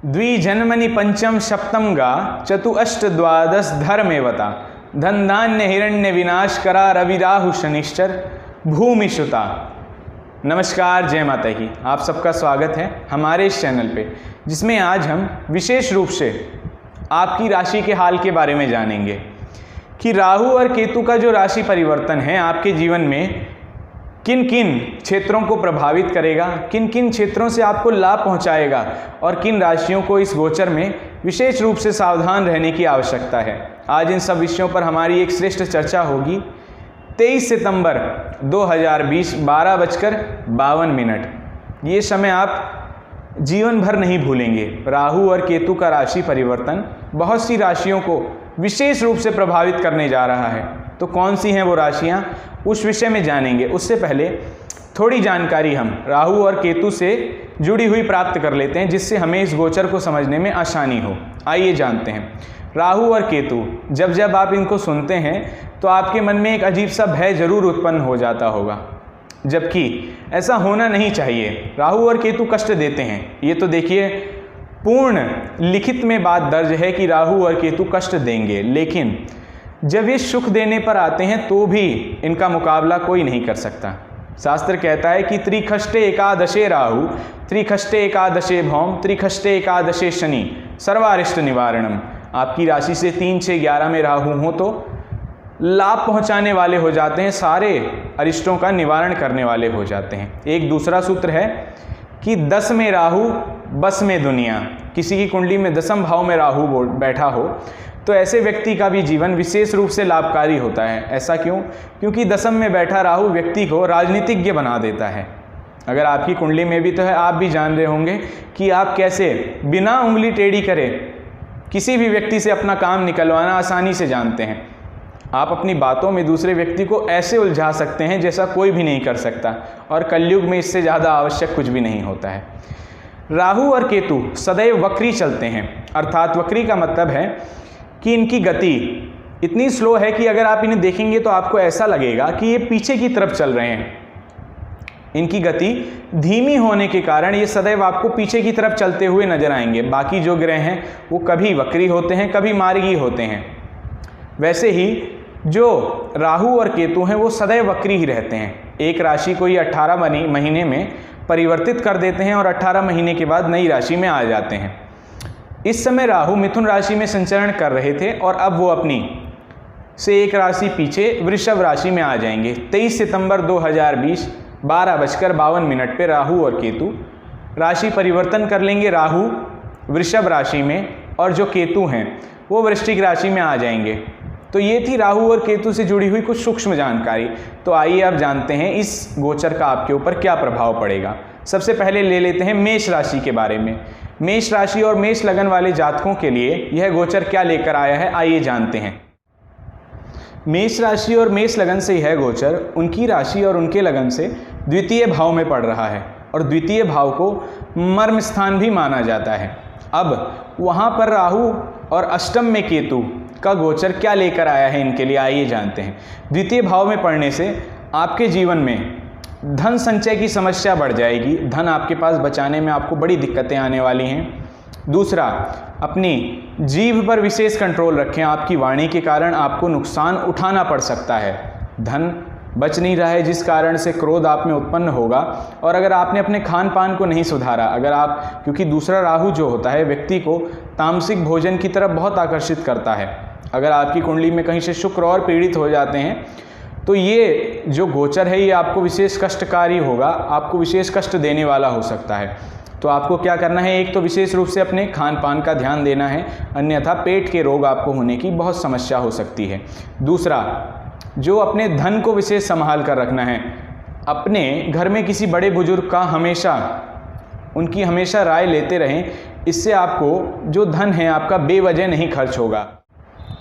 द्विजन्मनि पंचम सप्तम गा चतु अष्ट द्वादश धर्मेवता धन धान्य हिरण्य विनाश करा रवि राहु शनिश्चर भूमि सुता। नमस्कार, जय माता की। आप सबका स्वागत है हमारे इस चैनल पे, जिसमें आज हम विशेष रूप से आपकी राशि के हाल के बारे में जानेंगे कि राहु और केतु का जो राशि परिवर्तन है आपके जीवन में किन किन क्षेत्रों को प्रभावित करेगा, किन किन क्षेत्रों से आपको लाभ पहुंचाएगा और किन राशियों को इस गोचर में विशेष रूप से सावधान रहने की आवश्यकता है। आज इन सब विषयों पर हमारी एक श्रेष्ठ चर्चा होगी। 23 सितंबर 2020 12:52। ये समय आप जीवन भर नहीं भूलेंगे। राहु और केतु का राशि परिवर्तन बहुत सी राशियों को विशेष रूप से प्रभावित करने जा रहा है। तो कौन सी हैं वो राशियां, उस विषय में जानेंगे। उससे पहले थोड़ी जानकारी हम राहु और केतु से जुड़ी हुई प्राप्त कर लेते हैं, जिससे हमें इस गोचर को समझने में आसानी हो। आइए जानते हैं। राहु और केतु, जब आप इनको सुनते हैं तो आपके मन में एक अजीब सा भय जरूर उत्पन्न हो जाता होगा, जबकि ऐसा होना नहीं चाहिए। राहु और केतु कष्ट देते हैं, ये तो देखिए पूर्ण लिखित में बात दर्ज है कि राहु और केतु कष्ट देंगे, लेकिन जब ये सुख देने पर आते हैं तो भी इनका मुकाबला कोई नहीं कर सकता। शास्त्र कहता है कि त्रिखष्टे एकादशे राहु त्रिखष्टे एकादशे भौम त्रिखष्टे एकादशे शनि सर्वारिष्ट निवारणम। आपकी राशि से 3, 6, 11 में राहु हो तो लाभ पहुंचाने वाले हो जाते हैं, सारे अरिष्टों का निवारण करने वाले हो जाते हैं। एक दूसरा सूत्र है कि 10 में राहु बस में दुनिया। किसी की कुंडली में 10वें भाव में राहु बैठा हो तो ऐसे व्यक्ति का भी जीवन विशेष रूप से लाभकारी होता है। ऐसा क्यों? क्योंकि 10वें में बैठा राहु व्यक्ति को राजनीतिज्ञ बना देता है। अगर आपकी कुंडली में भी तो है, आप भी जान रहे होंगे कि आप कैसे बिना उंगली टेढ़ी करे किसी भी व्यक्ति से अपना काम निकलवाना आसानी से जानते हैं। आप अपनी बातों में दूसरे व्यक्ति को ऐसे उलझा सकते हैं जैसा कोई भी नहीं कर सकता, और कलयुग में इससे ज़्यादा आवश्यक कुछ भी नहीं होता है। राहु और केतु सदैव वक्री चलते हैं, अर्थात वक्री का मतलब है कि इनकी गति इतनी स्लो है कि अगर आप इन्हें देखेंगे तो आपको ऐसा लगेगा कि ये पीछे की तरफ चल रहे हैं। इनकी गति धीमी होने के कारण ये सदैव आपको पीछे की तरफ चलते हुए नजर आएंगे। बाकी जो ग्रह हैं वो कभी वक्री होते हैं, कभी मार्गी होते हैं। वैसे ही जो राहु और केतु हैं वो सदैव वक्री ही रहते हैं। एक राशि को ये 18 महीने में परिवर्तित कर देते हैं और 18 महीने के बाद नई राशि में आ जाते हैं। इस समय राहु मिथुन राशि में संचरण कर रहे थे और अब वो अपनी से एक राशि पीछे वृषभ राशि में आ जाएंगे। 23 सितंबर 2020 12:52 पे राहु और केतु राशि परिवर्तन कर लेंगे। राहु वृषभ राशि में और जो केतु हैं वो वृश्चिक राशि में आ जाएंगे। तो ये थी राहु और केतु से जुड़ी हुई कुछ सूक्ष्म जानकारी। तो आइए अब जानते हैं इस गोचर का आपके ऊपर क्या प्रभाव पड़ेगा। सबसे पहले ले लेते हैं मेष राशि के बारे में। मेष राशि और मेष लगन वाले जातकों के लिए यह गोचर क्या लेकर आया है, आइए जानते हैं। मेष राशि और मेष लगन से यह गोचर उनकी राशि और उनके लगन से द्वितीय भाव में पड़ रहा है, और द्वितीय भाव को मर्म स्थान भी माना जाता है। अब वहाँ पर राहु और अष्टम में केतु का गोचर क्या लेकर आया है इनके लिए, आइए जानते हैं। द्वितीय भाव में पड़ने से आपके जीवन में धन संचय की समस्या बढ़ जाएगी। धन आपके पास बचाने में आपको बड़ी दिक्कतें आने वाली हैं। दूसरा, अपनी जीभ पर विशेष कंट्रोल रखें। आपकी वाणी के कारण आपको नुकसान उठाना पड़ सकता है। धन बच नहीं रहा है जिस कारण से क्रोध आप में उत्पन्न होगा। और अगर आपने अपने खान पान को नहीं सुधारा, अगर आप, क्योंकि दूसरा राहु जो होता है व्यक्ति को तामसिक भोजन की तरफ बहुत आकर्षित करता है। अगर आपकी कुंडली में कहीं से शुक्र और पीड़ित हो जाते हैं तो ये जो गोचर है ये आपको विशेष कष्टकारी होगा, आपको विशेष कष्ट देने वाला हो सकता है। तो आपको क्या करना है, एक तो विशेष रूप से अपने खान पान का ध्यान देना है, अन्यथा पेट के रोग आपको होने की बहुत समस्या हो सकती है। दूसरा, जो अपने धन को विशेष संभाल कर रखना है। अपने घर में किसी बड़े बुजुर्ग का उनकी हमेशा राय लेते रहें, इससे आपको जो धन है आपका बेवजह नहीं खर्च होगा।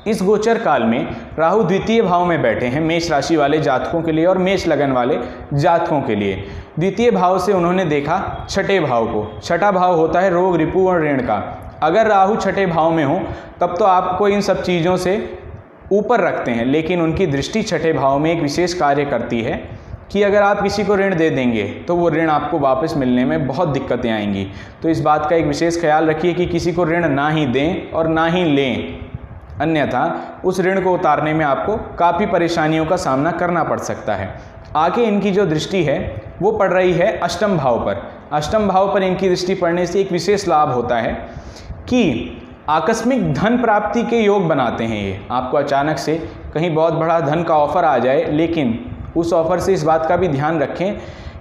इस गोचर काल में राहु द्वितीय भाव में बैठे हैं मेष राशि वाले जातकों के लिए और मेष लगन वाले जातकों के लिए। द्वितीय भाव से उन्होंने देखा छठे भाव को। छठा भाव होता है रोग, रिपु और ऋण का। अगर राहु छठे भाव में हो तब तो आपको इन सब चीज़ों से ऊपर रखते हैं, लेकिन उनकी दृष्टि छठे भाव में एक विशेष कार्य करती है कि अगर आप किसी को ऋण दे देंगे तो वो ऋण आपको वापस मिलने में बहुत दिक्कतें आएंगी। तो इस बात का एक विशेष ख्याल रखिए कि किसी को ऋण ना ही दें और ना ही लें, अन्यथा उस ऋण को उतारने में आपको काफ़ी परेशानियों का सामना करना पड़ सकता है। आगे इनकी जो दृष्टि है वो पड़ रही है अष्टम भाव पर। अष्टम भाव पर इनकी दृष्टि पड़ने से एक विशेष लाभ होता है कि आकस्मिक धन प्राप्ति के योग बनाते हैं। ये आपको अचानक से कहीं बहुत बड़ा धन का ऑफर आ जाए, लेकिन उस ऑफर से इस बात का भी ध्यान रखें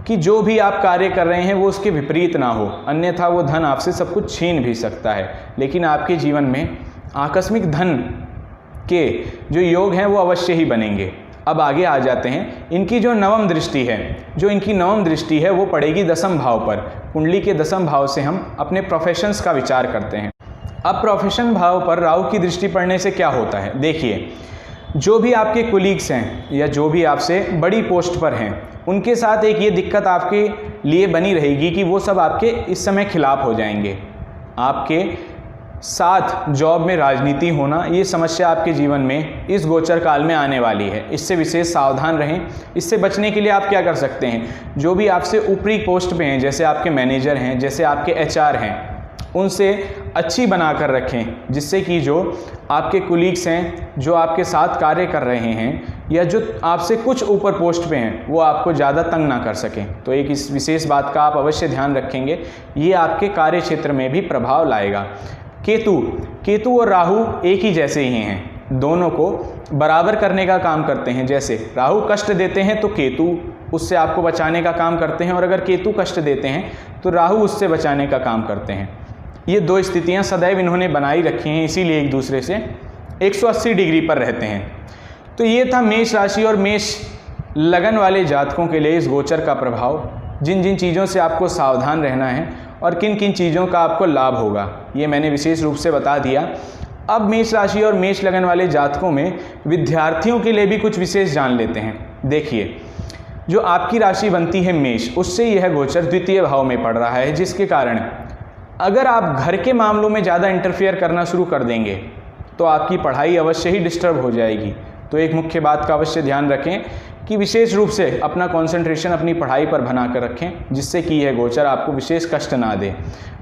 कि जो भी आप कार्य कर रहे हैं वो उसके विपरीत ना हो, अन्यथा वो धन आपसे सब कुछ छीन भी सकता है। लेकिन आपके जीवन में आकस्मिक धन के जो योग हैं वो अवश्य ही बनेंगे। अब आगे आ जाते हैं, इनकी जो नवम दृष्टि है वो पड़ेगी दसम भाव पर। कुंडली के दसम भाव से हम अपने प्रोफेशंस का विचार करते हैं। अब प्रोफेशन भाव पर राहु की दृष्टि पड़ने से क्या होता है, देखिए, जो भी आपके कुलीग्स हैं या जो भी आपसे बड़ी पोस्ट पर हैं, उनके साथ एक ये दिक्कत आपके लिए बनी रहेगी कि वो सब आपके इस समय खिलाफ हो जाएंगे। आपके साथ जॉब में राजनीति होना, ये समस्या आपके जीवन में इस गोचर काल में आने वाली है। इससे विशेष सावधान रहें। इससे बचने के लिए आप क्या कर सकते हैं, जो भी आपसे ऊपरी पोस्ट पे हैं, जैसे आपके मैनेजर हैं, जैसे आपके एचआर हैं, उनसे अच्छी बना कर रखें, जिससे कि जो आपके कुलीग्स हैं, जो आपके साथ कार्य कर रहे हैं या जो आपसे कुछ ऊपर पोस्ट पे हैं, वो आपको ज़्यादा तंग ना कर सकें। तो एक इस विशेष बात का आप अवश्य ध्यान रखेंगे, ये आपके कार्य क्षेत्र में भी प्रभाव लाएगा। केतु और राहु एक ही जैसे ही हैं, दोनों को बराबर करने का काम करते हैं। जैसे राहु कष्ट देते हैं तो केतु उससे आपको बचाने का काम करते हैं, और अगर केतु कष्ट देते हैं तो राहु उससे बचाने का काम करते हैं। ये दो स्थितियां सदैव इन्होंने बनाई रखी हैं, इसीलिए एक दूसरे से 180 डिग्री पर रहते हैं। तो ये था मेष राशि और मेष लगन वाले जातकों के लिए इस गोचर का प्रभाव, जिन जिन चीज़ों से आपको सावधान रहना है और किन किन चीज़ों का आपको लाभ होगा, ये मैंने विशेष रूप से बता दिया। अब मेष राशि और मेष लगन वाले जातकों में विद्यार्थियों के लिए भी कुछ विशेष जान लेते हैं। देखिए, जो आपकी राशि बनती है मेष, उससे यह गोचर द्वितीय भाव में पड़ रहा है, जिसके कारण अगर आप घर के मामलों में ज़्यादा इंटरफेयर करना शुरू कर देंगे तो आपकी पढ़ाई अवश्य ही डिस्टर्ब हो जाएगी। तो एक मुख्य बात का अवश्य ध्यान रखें कि विशेष रूप से अपना कंसंट्रेशन अपनी पढ़ाई पर बना कर रखें, जिससे कि यह गोचर आपको विशेष कष्ट ना दे।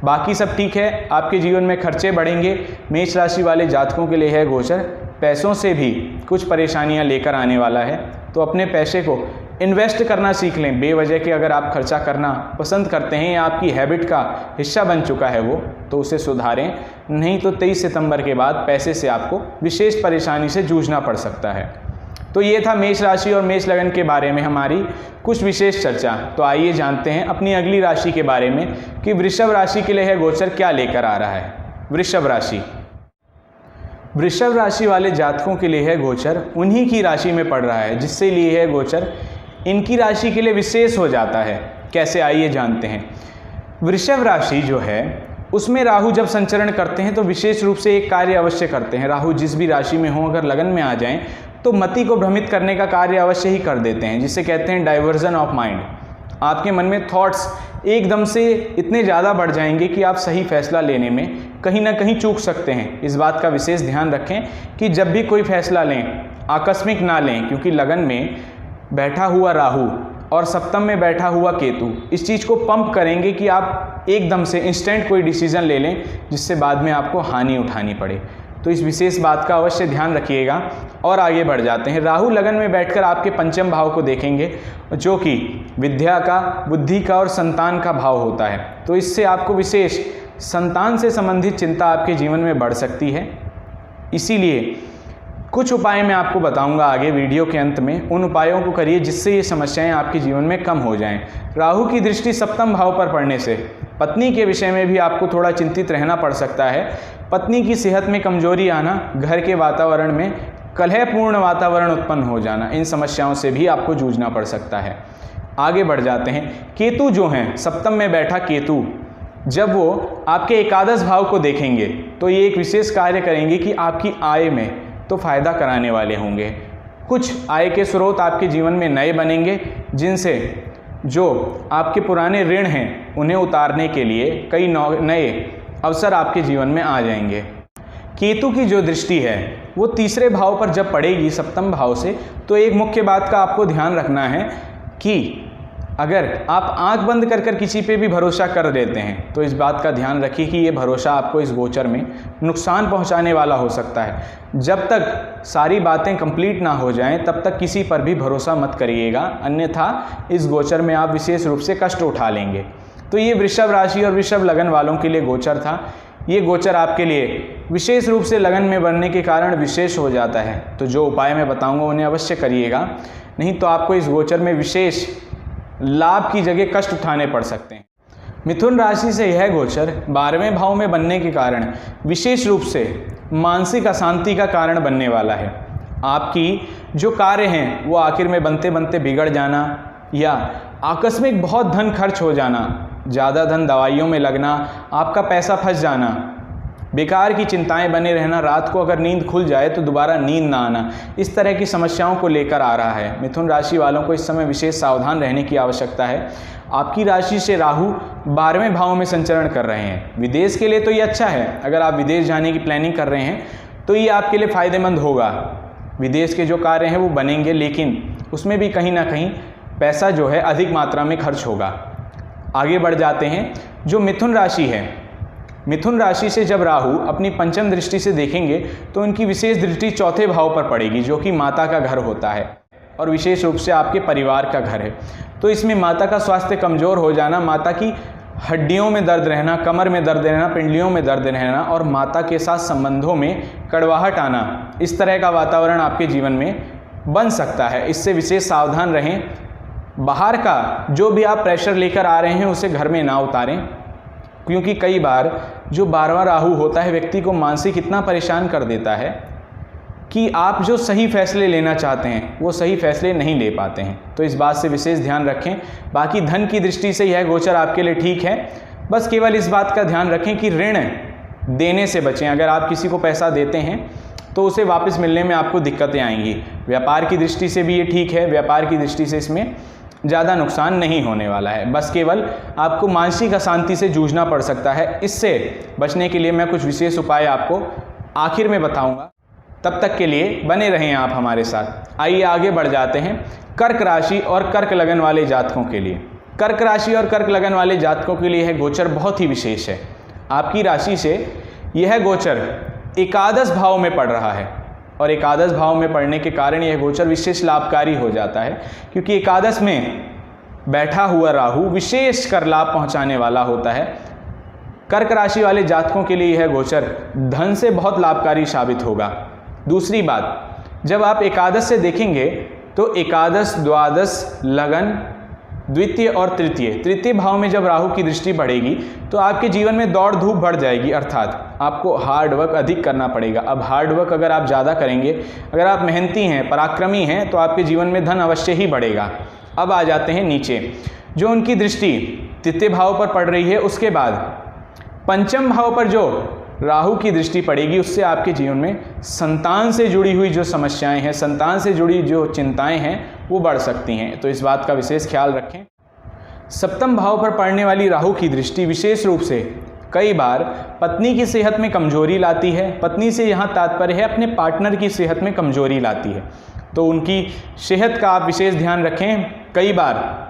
बाकी सब ठीक है, आपके जीवन में खर्चे बढ़ेंगे। मेष राशि वाले जातकों के लिए यह गोचर पैसों से भी कुछ परेशानियां लेकर आने वाला है, तो अपने पैसे को इन्वेस्ट करना सीख लें। बेवजह के अगर आप खर्चा करना पसंद करते हैं या आपकी हैबिट का हिस्सा बन चुका है वो, तो उसे सुधारें, नहीं तो 23 सितंबर के बाद पैसे से आपको विशेष परेशानी से जूझना पड़ सकता है। तो ये था मेष राशि और मेष लगन के बारे में हमारी कुछ विशेष चर्चा। तो आइए जानते हैं अपनी अगली राशि के बारे में कि वृषभ राशि के लिए यह गोचर क्या लेकर आ रहा है। वृषभ राशि वाले जातकों के लिए यह गोचर उन्हीं की राशि में पड़ रहा है, जिससे लिए यह गोचर इनकी राशि के लिए विशेष हो जाता है। कैसे, आइए जानते हैं। वृषभ राशि जो है उसमें राहु जब संचरण करते हैं तो विशेष रूप से एक कार्य अवश्य करते हैं। राहु जिस भी राशि में हो, अगर लगन में आ जाएं तो मति को भ्रमित करने का कार्य अवश्य ही कर देते हैं, जिसे कहते हैं डाइवर्जन ऑफ माइंड। आपके मन में थॉट्स एकदम से इतने ज़्यादा बढ़ जाएंगे कि आप सही फैसला लेने में कहीं ना कहीं चूक सकते हैं। इस बात का विशेष ध्यान रखें कि जब भी कोई फैसला लें आकस्मिक ना लें, क्योंकि लगन में बैठा हुआ राहु और सप्तम में बैठा हुआ केतु इस चीज़ को पंप करेंगे कि आप एकदम से इंस्टेंट कोई डिसीजन ले लें, जिससे बाद में आपको हानि उठानी पड़े। तो इस विशेष बात का अवश्य ध्यान रखिएगा। और आगे बढ़ जाते हैं। राहु लगन में बैठकर आपके पंचम भाव को देखेंगे, जो कि विद्या का, बुद्धि का और संतान का भाव होता है। तो इससे आपको विशेष संतान से संबंधित चिंता आपके जीवन में बढ़ सकती है। इसीलिए कुछ उपाय मैं आपको बताऊंगा आगे वीडियो के अंत में, उन उपायों को करिए जिससे ये समस्याएं आपके जीवन में कम हो जाएं। राहु की दृष्टि सप्तम भाव पर पड़ने से पत्नी के विषय में भी आपको थोड़ा चिंतित रहना पड़ सकता है। पत्नी की सेहत में कमजोरी आना, घर के वातावरण में कलहपूर्ण वातावरण उत्पन्न हो जाना, इन समस्याओं से भी आपको जूझना पड़ सकता है। आगे बढ़ जाते हैं। केतु जो हैं, सप्तम में बैठा केतु, जब वो आपके एकादश भाव को देखेंगे तो ये एक विशेष कार्य करेंगे कि आपकी आय में तो फायदा कराने वाले होंगे। कुछ आय के स्रोत आपके जीवन में नए बनेंगे, जिनसे जो आपके पुराने ऋण हैं उन्हें उतारने के लिए कई नए अवसर आपके जीवन में आ जाएंगे। केतु की जो दृष्टि है वो तीसरे भाव पर जब पड़ेगी सप्तम भाव से, तो एक मुख्य बात का आपको ध्यान रखना है कि अगर आप आंख बंद कर कर किसी पे भी भरोसा कर देते हैं तो इस बात का ध्यान रखिए कि ये भरोसा आपको इस गोचर में नुकसान पहुंचाने वाला हो सकता है। जब तक सारी बातें कंप्लीट ना हो जाएं तब तक किसी पर भी भरोसा मत करिएगा, अन्यथा इस गोचर में आप विशेष रूप से कष्ट उठा लेंगे। तो ये वृषभ राशि और वृषभ लगन वालों के लिए गोचर था। ये गोचर आपके लिए विशेष रूप से लगन में बनने के कारण विशेष हो जाता है। तो जो उपाय मैं बताऊंगा उन्हें अवश्य करिएगा, नहीं तो आपको इस गोचर में विशेष लाभ की जगह कष्ट उठाने पड़ सकते हैं। मिथुन राशि से यह गोचर 12वें भाव में बनने के कारण विशेष रूप से मानसिक अशांति का कारण बनने वाला है। आपकी जो कार्य हैं वो आखिर में बनते बनते बिगड़ जाना या आकस्मिक बहुत धन खर्च हो जाना, ज़्यादा धन दवाइयों में लगना, आपका पैसा फंस जाना, बेकार की चिंताएं बने रहना, रात को अगर नींद खुल जाए तो दोबारा नींद ना आना, इस तरह की समस्याओं को लेकर आ रहा है। मिथुन राशि वालों को इस समय विशेष सावधान रहने की आवश्यकता है। आपकी राशि से राहु 12वें भाव में संचरण कर रहे हैं। विदेश के लिए तो ये अच्छा है, अगर आप विदेश जाने की प्लानिंग कर रहे हैं तो ये आपके लिए फ़ायदेमंद होगा। विदेश के जो कार्य हैं वो बनेंगे, लेकिन उसमें भी कहीं ना कहीं पैसा जो है अधिक मात्रा में खर्च होगा। आगे बढ़ जाते हैं। जो मिथुन राशि है, मिथुन राशि से जब राहु अपनी पंचम दृष्टि से देखेंगे तो उनकी विशेष दृष्टि चौथे भाव पर पड़ेगी, जो कि माता का घर होता है और विशेष रूप से आपके परिवार का घर है। तो इसमें माता का स्वास्थ्य कमज़ोर हो जाना, माता की हड्डियों में दर्द रहना, कमर में दर्द रहना, पिंडलियों में दर्द रहना और माता के साथ संबंधों में कड़वाहट आना, इस तरह का वातावरण आपके जीवन में बन सकता है। इससे विशेष सावधान रहें। बाहर का जो भी आप प्रेशर लेकर आ रहे हैं उसे घर में ना उतारें, क्योंकि कई बार जो 12वां राहु होता है व्यक्ति को मानसिक इतना परेशान कर देता है कि आप जो सही फैसले लेना चाहते हैं वो सही फैसले नहीं ले पाते हैं। तो इस बात से विशेष ध्यान रखें। बाकी धन की दृष्टि से यह गोचर आपके लिए ठीक है। बस केवल इस बात का ध्यान रखें कि ऋण देने से बचें। अगर आप किसी को पैसा देते हैं तो उसे वापस मिलने में आपको दिक्कतें आएंगी। व्यापार की दृष्टि से भी ये ठीक है, व्यापार की दृष्टि से इसमें ज़्यादा नुकसान नहीं होने वाला है। बस केवल आपको मानसिक अशांति से जूझना पड़ सकता है। इससे बचने के लिए मैं कुछ विशेष उपाय आपको आखिर में बताऊंगा। तब तक के लिए बने रहें आप हमारे साथ। आइए आगे बढ़ जाते हैं कर्क राशि और कर्क लगन वाले जातकों के लिए। कर्क राशि और कर्क लगन वाले जातकों के लिए यह गोचर बहुत ही विशेष है। आपकी राशि से यह गोचर एकादश भाव में पड़ रहा है और एकादश भाव में पड़ने के कारण यह गोचर विशेष लाभकारी हो जाता है, क्योंकि एकादश में बैठा हुआ राहु विशेष कर लाभ पहुंचाने वाला होता है। कर्क राशि वाले जातकों के लिए यह गोचर धन से बहुत लाभकारी साबित होगा। दूसरी बात, जब आप एकादश से देखेंगे तो एकादश, द्वादश, लगन, द्वितीय और तृतीय भाव में जब राहु की दृष्टि बढ़ेगी तो आपके जीवन में दौड़ धूप बढ़ जाएगी, अर्थात आपको हार्ड वर्क अधिक करना पड़ेगा। अब हार्ड वर्क अगर आप ज़्यादा करेंगे, अगर आप मेहनती हैं, पराक्रमी हैं, तो आपके जीवन में धन अवश्य ही बढ़ेगा। अब आ जाते हैं नीचे। जो उनकी दृष्टि तृतीय भाव पर पड़ रही है, उसके बाद पंचम भाव पर जो राहु की दृष्टि पड़ेगी, उससे आपके जीवन में संतान से जुड़ी हुई जो समस्याएं हैं, संतान से जुड़ी जो चिंताएं हैं वो बढ़ सकती हैं। तो इस बात का विशेष ख्याल रखें। सप्तम भाव पर पड़ने वाली राहु की दृष्टि विशेष रूप से कई बार पत्नी की सेहत में कमजोरी लाती है। पत्नी से यहाँ तात्पर्य है अपने पार्टनर की सेहत में कमजोरी लाती है। तो उनकी सेहत का आप विशेष ध्यान रखें। कई बार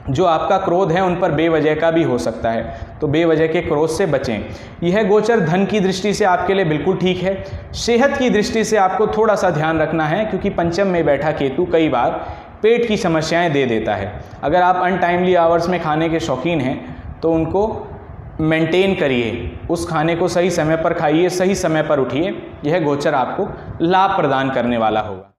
जो आपका क्रोध है उन पर बेवजह का भी हो सकता है, तो बेवजह के क्रोध से बचें। यह गोचर धन की दृष्टि से आपके लिए बिल्कुल ठीक है। सेहत की दृष्टि से आपको थोड़ा सा ध्यान रखना है, क्योंकि पंचम में बैठा केतु कई बार पेट की समस्याएं दे देता है। अगर आप अनटाइमली आवर्स में खाने के शौकीन हैं तो उनको मेंटेन करिए, उस खाने को सही समय पर खाइए, सही समय पर उठिए। यह गोचर आपको लाभ प्रदान करने वाला होगा।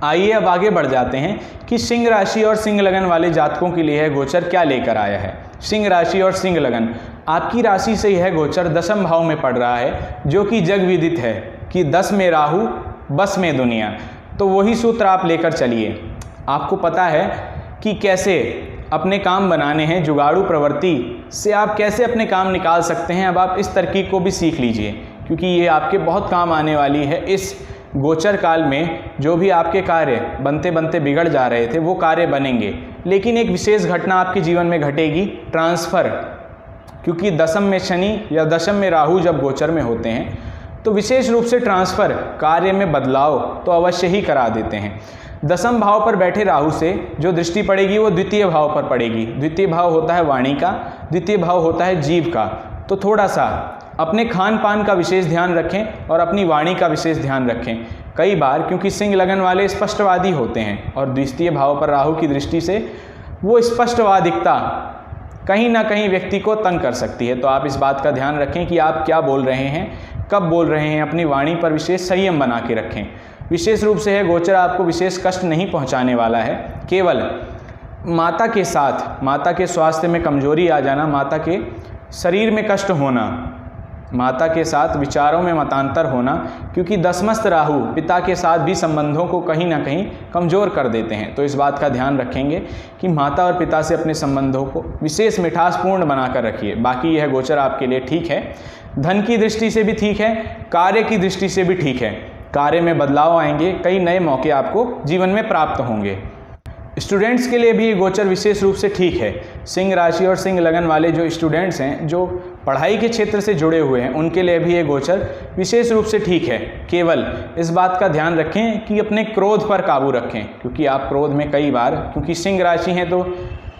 आइए अब आगे बढ़ जाते हैं कि सिंह राशि और सिंह लगन वाले जातकों के लिए यह गोचर क्या लेकर आया है। सिंह राशि और सिंह लगन, आपकी राशि से यह गोचर दशम भाव में पड़ रहा है, जो कि जग विदित है कि 10 में राहु, बस में दुनिया। तो वही सूत्र आप लेकर चलिए। आपको पता है कि कैसे अपने काम बनाने हैं, जुगाड़ू प्रवृत्ति से आप कैसे अपने काम निकाल सकते हैं। अब आप इस तरकीब को भी सीख लीजिए, क्योंकि ये आपके बहुत काम आने वाली है। इस गोचर काल में जो भी आपके कार्य बनते बनते बिगड़ जा रहे थे वो कार्य बनेंगे, लेकिन एक विशेष घटना आपके जीवन में घटेगी, ट्रांसफ़र। क्योंकि दशम में शनि या दशम में राहु जब गोचर में होते हैं तो विशेष रूप से ट्रांसफ़र, कार्य में बदलाव तो अवश्य ही करा देते हैं। दसम भाव पर बैठे राहु से जो दृष्टि पड़ेगी वो द्वितीय भाव पर पड़ेगी। द्वितीय भाव होता है वाणी का, द्वितीय भाव होता है जीव का। तो थोड़ा सा अपने खान पान का विशेष ध्यान रखें और अपनी वाणी का विशेष ध्यान रखें। कई बार क्योंकि सिंह लगन वाले स्पष्टवादी होते हैं और द्वितीय भाव पर राहु की दृष्टि से वो स्पष्टवादिकता कहीं ना कहीं व्यक्ति को तंग कर सकती है। तो आप इस बात का ध्यान रखें कि आप क्या बोल रहे हैं, कब बोल रहे हैं। अपनी वाणी पर विशेष संयम बना के रखें। विशेष रूप से है गोचर आपको विशेष कष्ट नहीं पहुंचाने वाला है। केवल माता के साथ, माता के स्वास्थ्य में कमजोरी आ जाना, माता के शरीर में कष्ट होना, माता के साथ विचारों में मतांतर होना, क्योंकि दसमस्त राहु पिता के साथ भी संबंधों को कहीं ना कहीं कमज़ोर कर देते हैं। तो इस बात का ध्यान रखेंगे कि माता और पिता से अपने संबंधों को विशेष मिठासपूर्ण बनाकर रखिए। बाकी यह गोचर आपके लिए ठीक है। धन की दृष्टि से भी ठीक है, कार्य की दृष्टि से भी ठीक है। कार्य में बदलाव आएंगे, कई नए मौके आपको जीवन में प्राप्त होंगे। स्टूडेंट्स के लिए भी ये गोचर विशेष रूप से ठीक है। सिंह राशि और सिंह लगन वाले जो स्टूडेंट्स हैं, जो पढ़ाई के क्षेत्र से जुड़े हुए हैं, उनके लिए भी ये गोचर विशेष रूप से ठीक है। केवल इस बात का ध्यान रखें कि अपने क्रोध पर काबू रखें, क्योंकि आप क्रोध में कई बार, क्योंकि सिंह राशि हैं तो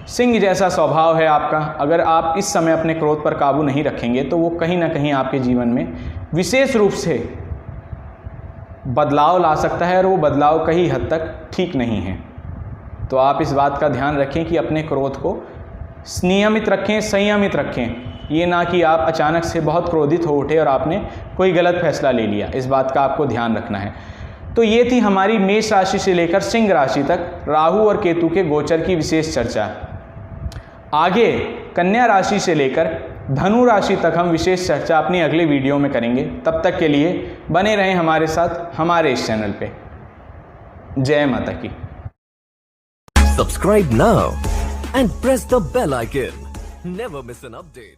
सिंह जैसा स्वभाव है आपका, अगर आप इस समय अपने क्रोध पर काबू नहीं रखेंगे तो वो कहीं ना कहीं आपके जीवन में विशेष रूप से बदलाव ला सकता है और वो बदलाव कई हद तक ठीक नहीं है। तो आप इस बात का ध्यान रखें कि अपने क्रोध को नियमित रखें, संयमित रखें। ये ना कि आप अचानक से बहुत क्रोधित हो उठे और आपने कोई गलत फैसला ले लिया। इस बात का आपको ध्यान रखना है। तो ये थी हमारी मेष राशि से लेकर सिंह राशि तक राहु और केतु के गोचर की विशेष चर्चा। आगे कन्या राशि से लेकर धनु राशि तक हम विशेष चर्चा अपनी अगले वीडियो में करेंगे। तब तक के लिए बने रहें हमारे साथ, हमारे इस चैनल पे। जय माता की। Subscribe now and press the bell icon. Never miss an update.